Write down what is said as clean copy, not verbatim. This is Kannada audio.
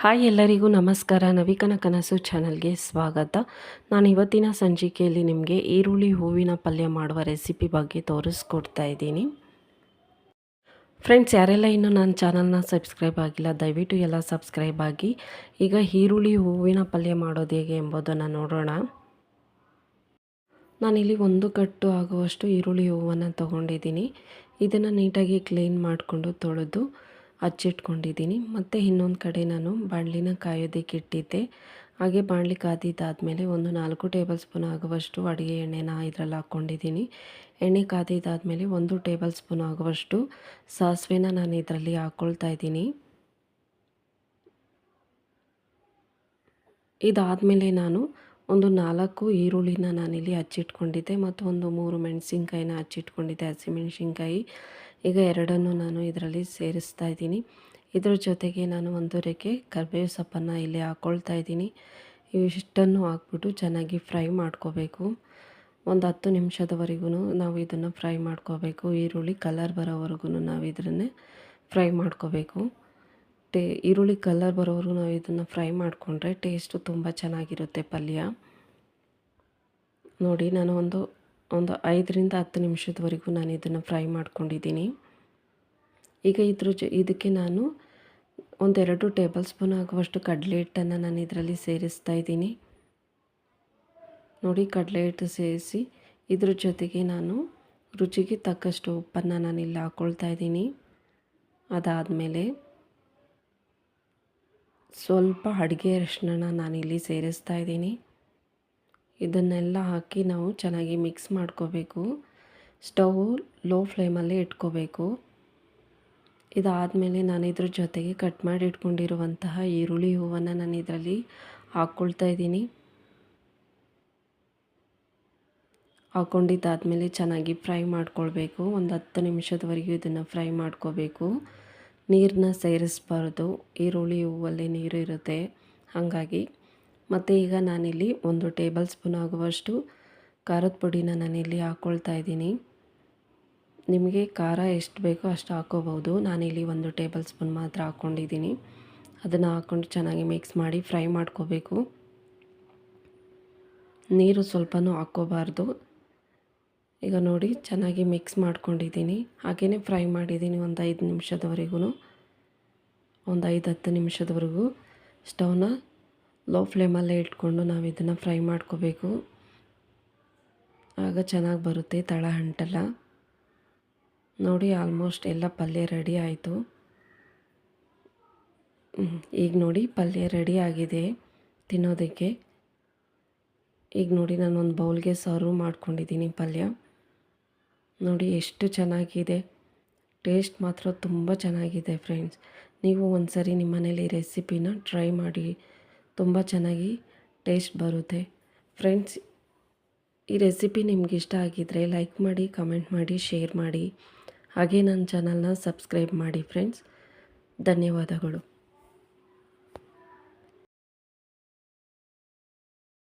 ಹಾಯ್ ಎಲ್ಲರಿಗೂ ನಮಸ್ಕಾರ. ನವಿಕನ ಕನಸು ಚಾನಲ್ಗೆ ಸ್ವಾಗತ. ನಾನು ಇವತ್ತಿನ ಸಂಚಿಕೆಯಲ್ಲಿ ನಿಮಗೆ ಈರುಳ್ಳಿ ಹೂವಿನ ಪಲ್ಯ ಮಾಡುವ ರೆಸಿಪಿ ಬಗ್ಗೆ ತೋರಿಸ್ಕೊಡ್ತಾ ಇದ್ದೀನಿ. ಫ್ರೆಂಡ್ಸ್, ಯಾರೆಲ್ಲ ಇನ್ನೂ ನನ್ನ ಚಾನಲ್ನ ಸಬ್ಸ್ಕ್ರೈಬ್ ಆಗಿಲ್ಲ ದಯವಿಟ್ಟು ಎಲ್ಲ ಸಬ್ಸ್ಕ್ರೈಬ್ ಆಗಿ. ಈಗ ಈರುಳ್ಳಿ ಹೂವಿನ ಪಲ್ಯ ಮಾಡೋದು ಹೇಗೆ ಎಂಬುದನ್ನು ನೋಡೋಣ. ನಾನಿಲ್ಲಿ 1 ಕಟ್ಟು ಆಗುವಷ್ಟು ಈರುಳ್ಳಿ ಹೂವನ್ನು ತೊಗೊಂಡಿದ್ದೀನಿ. ಇದನ್ನು ನೀಟಾಗಿ ಕ್ಲೀನ್ ಮಾಡಿಕೊಂಡು ತೊಳೆದು ಹಚ್ಚಿಟ್ಕೊಂಡಿದ್ದೀನಿ. ಮತ್ತು ಇನ್ನೊಂದು ಕಡೆ ನಾನು ಬಾಣಲಿನ ಕಾಯೋದಕ್ಕೆ ಇಟ್ಟಿದ್ದೆ. ಹಾಗೆ ಬಾಣಲಿ ಕಾದಿದ್ದಾದಮೇಲೆ ಒಂದು 4 ಟೇಬಲ್ ಸ್ಪೂನ್ ಆಗುವಷ್ಟು ಅಡುಗೆ ಎಣ್ಣೆನ ಇದರಲ್ಲಿ ಹಾಕ್ಕೊಂಡಿದ್ದೀನಿ. ಎಣ್ಣೆ ಕಾದಿದ್ದಾದಮೇಲೆ 1 ಟೇಬಲ್ ಸ್ಪೂನ್ ಆಗುವಷ್ಟು ಸಾಸಿವೆನ ನಾನು ಇದರಲ್ಲಿ ಹಾಕ್ಕೊಳ್ತಾ ಇದ್ದೀನಿ. ಇದಾದಮೇಲೆ ನಾನು ಒಂದು 4 ಈರುಳ್ಳಿನ ನಾನಿಲ್ಲಿ ಹಚ್ಚಿಟ್ಕೊಂಡಿದ್ದೆ ಮತ್ತು ಒಂದು 3 ಮೆಣಸಿನ್ಕಾಯಿನ ಹಚ್ಚಿಟ್ಕೊಂಡಿದ್ದೆ, ಹಸಿಮೆಣಸಿನ್ಕಾಯಿ. ಈಗ ಎರಡನ್ನೂ ನಾನು ಇದರಲ್ಲಿ ಸೇರಿಸ್ತಾ ಇದ್ದೀನಿ. ಇದ್ರ ಜೊತೆಗೆ ನಾನು 1 ರೆಕ್ಕೆ ಕರಿಬೇವು ಸೊಪ್ಪನ್ನು ಇಲ್ಲಿ ಹಾಕ್ಕೊಳ್ತಾ ಇದ್ದೀನಿ. ಇವಿಷ್ಟನ್ನು ಹಾಕ್ಬಿಟ್ಟು ಚೆನ್ನಾಗಿ ಫ್ರೈ ಮಾಡ್ಕೋಬೇಕು. ಒಂದು 10 ನಿಮಿಷದವರೆಗೂ ನಾವು ಇದನ್ನು ಫ್ರೈ ಮಾಡ್ಕೋಬೇಕು. ಈರುಳ್ಳಿ ಕಲರ್ ಬರೋವರೆಗೂ ನಾವು ಇದನ್ನೇ ಫ್ರೈ ಮಾಡ್ಕೋಬೇಕು. ಈರುಳ್ಳಿ ಕಲರ್ ಬರೋವರೆಗೂ ನಾವು ಇದನ್ನು ಫ್ರೈ ಮಾಡಿಕೊಂಡ್ರೆ ಟೇಸ್ಟು ತುಂಬ ಚೆನ್ನಾಗಿರುತ್ತೆ ಪಲ್ಯ. ನೋಡಿ, ನಾನು ಒಂದು 5ರಿಂದ 10 ನಿಮಿಷದವರೆಗೂ ನಾನು ಇದನ್ನು ಫ್ರೈ ಮಾಡ್ಕೊಂಡಿದ್ದೀನಿ. ಈಗ ಇದಕ್ಕೆ ನಾನು ಒಂದು 2 ಟೇಬಲ್ ಸ್ಪೂನ್ ಆಗುವಷ್ಟು ಕಡಲೆ ಹಿಟ್ಟನ್ನು ನಾನು ಇದರಲ್ಲಿ ಸೇರಿಸ್ತಾ ಇದ್ದೀನಿ. ನೋಡಿ, ಕಡಲೆ ಹಿಟ್ಟು ಸೇರಿಸಿ ಇದ್ರ ಜೊತೆಗೆ ನಾನು ರುಚಿಗೆ ತಕ್ಕಷ್ಟು ಉಪ್ಪನ್ನು ನಾನಿಲ್ಲಿ ಹಾಕ್ಕೊಳ್ತಾ ಇದ್ದೀನಿ. ಅದಾದಮೇಲೆ ಸ್ವಲ್ಪ ಅಡುಗೆ ಅರಿಶಿನ ನಾನಿಲ್ಲಿ ಸೇರಿಸ್ತಾ ಇದ್ದೀನಿ. ಇದನ್ನೆಲ್ಲ ಹಾಕಿ ನಾವು ಚೆನ್ನಾಗಿ ಮಿಕ್ಸ್ ಮಾಡ್ಕೋಬೇಕು. ಸ್ಟವ್ ಲೋ ಫ್ಲೇಮಲ್ಲೇ ಇಟ್ಕೋಬೇಕು. ಇದಾದಮೇಲೆ ನಾನು ಇದ್ರ ಜೊತೆಗೆ ಕಟ್ ಮಾಡಿ ಇಟ್ಕೊಂಡಿರುವಂತಹ ಈರುಳ್ಳಿ ಹೂವನ್ನು ನಾನು ಇದರಲ್ಲಿ ಹಾಕ್ಕೊಳ್ತಾ ಇದ್ದೀನಿ. ಹಾಕ್ಕೊಂಡಿದ್ದಾದಮೇಲೆ ಚೆನ್ನಾಗಿ ಫ್ರೈ ಮಾಡ್ಕೊಳ್ಬೇಕು. ಒಂದು 10 ನಿಮಿಷದವರೆಗೂ ಇದನ್ನು ಫ್ರೈ ಮಾಡ್ಕೋಬೇಕು. ನೀರನ್ನ ಸೇರಿಸಬಾರ್ದು, ಈರುಳ್ಳಿ ಹೂವಲ್ಲಿ ನೀರು ಇರುತ್ತೆ ಹಾಗಾಗಿ. ಮತ್ತು ಈಗ ನಾನಿಲ್ಲಿ 1 ಟೇಬಲ್ ಸ್ಪೂನ್ ಆಗುವಷ್ಟು ಖಾರದ ಪುಡಿನ ನಾನಿಲ್ಲಿ ಹಾಕ್ಕೊಳ್ತಾ ಇದ್ದೀನಿ. ನಿಮಗೆ ಖಾರ ಎಷ್ಟು ಬೇಕೋ ಅಷ್ಟು ಹಾಕ್ಕೋಬೋದು. ನಾನಿಲ್ಲಿ 1 ಟೇಬಲ್ ಸ್ಪೂನ್ ಮಾತ್ರ ಹಾಕ್ಕೊಂಡಿದ್ದೀನಿ. ಅದನ್ನು ಹಾಕ್ಕೊಂಡು ಚೆನ್ನಾಗಿ ಮಿಕ್ಸ್ ಮಾಡಿ ಫ್ರೈ ಮಾಡ್ಕೋಬೇಕು. ನೀರು ಸ್ವಲ್ಪನೂ ಹಾಕ್ಕೋಬಾರ್ದು. ಈಗ ನೋಡಿ, ಚೆನ್ನಾಗಿ ಮಿಕ್ಸ್ ಮಾಡ್ಕೊಂಡಿದ್ದೀನಿ. ಹಾಗೆಯೇ ಫ್ರೈ ಮಾಡಿದ್ದೀನಿ ಒಂದು 5 ನಿಮಿಷದವರೆಗೂ. ಒಂದು 5-10 ನಿಮಿಷದವರೆಗೂ ಸ್ಟವ್ನ ಲೋ ಫ್ಲೇಮಲ್ಲೇ ಇಟ್ಕೊಂಡು ನಾವು ಇದನ್ನು ಫ್ರೈ ಮಾಡ್ಕೋಬೇಕು. ಆಗ ಚೆನ್ನಾಗಿ ಬರುತ್ತೆ, ತಳ ಅಂಟಲ್ಲ. ನೋಡಿ, ಆಲ್ಮೋಸ್ಟ್ ಎಲ್ಲ ಪಲ್ಯ ರೆಡಿ ಆಯಿತು. ಈಗ ನೋಡಿ, ಪಲ್ಯ ರೆಡಿ ಆಗಿದೆ ತಿನ್ನೋದಕ್ಕೆ. ಈಗ ನೋಡಿ, ನಾನು ಒಂದು ಬೌಲ್ಗೆ ಸರ್ವ್ ಮಾಡ್ಕೊಂಡಿದ್ದೀನಿ ಪಲ್ಯ. ನೋಡಿ ಎಷ್ಟು ಚೆನ್ನಾಗಿದೆ. ಟೇಸ್ಟ್ ಮಾತ್ರ ತುಂಬ ಚೆನ್ನಾಗಿದೆ ಫ್ರೆಂಡ್ಸ್. ನೀವು ಒಂದು ಸರಿ ನಿಮ್ಮ ಮನೇಲಿ ರೆಸಿಪಿನ ಟ್ರೈ ಮಾಡಿ, ತುಂಬ ಚೆನ್ನಾಗಿ ಟೇಸ್ಟ್ ಬರುತ್ತೆ. ಫ್ರೆಂಡ್ಸ್, ಈ ರೆಸಿಪಿ ನಿಮ್ಗೆ ಇಷ್ಟ ಆಗಿದ್ದರೆ ಲೈಕ್ ಮಾಡಿ, ಕಮೆಂಟ್ ಮಾಡಿ, ಶೇರ್ ಮಾಡಿ. ಹಾಗೆ ನನ್ನ ಚಾನಲ್ನ ಸಬ್ಸ್ಕ್ರೈಬ್ ಮಾಡಿ ಫ್ರೆಂಡ್ಸ್. ಧನ್ಯವಾದಗಳು.